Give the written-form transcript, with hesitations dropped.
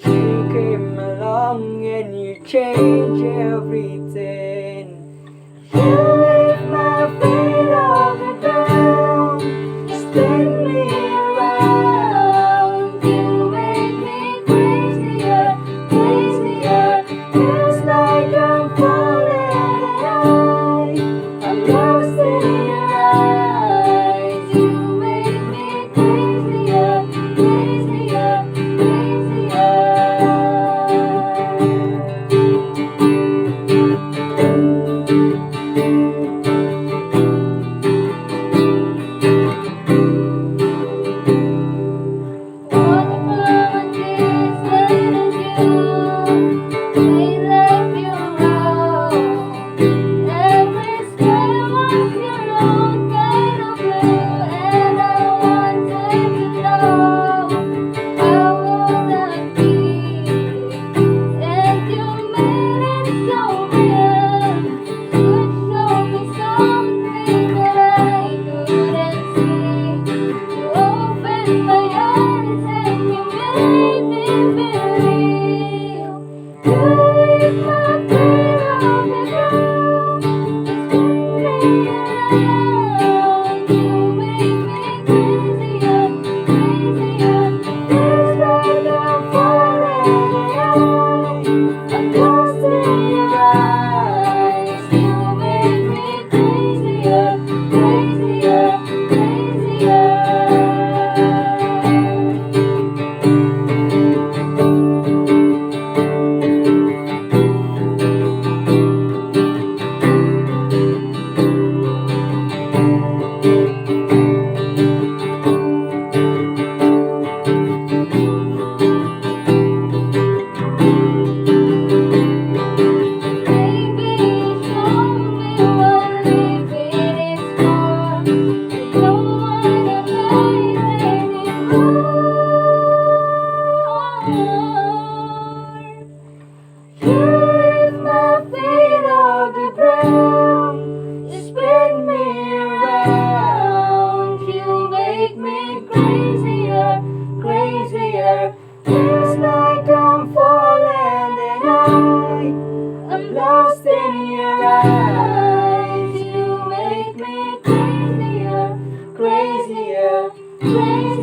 You came along and you changed everything. You lift my feet off the ground, spin me around. You make me crazier, crazier. Feels like I'm falling high. I'm lost in your eyes. You make me crazier, crazier, crazier. Feels like I'm falling and I'm lost in your eyes. You make me crazier, crazier, crazier.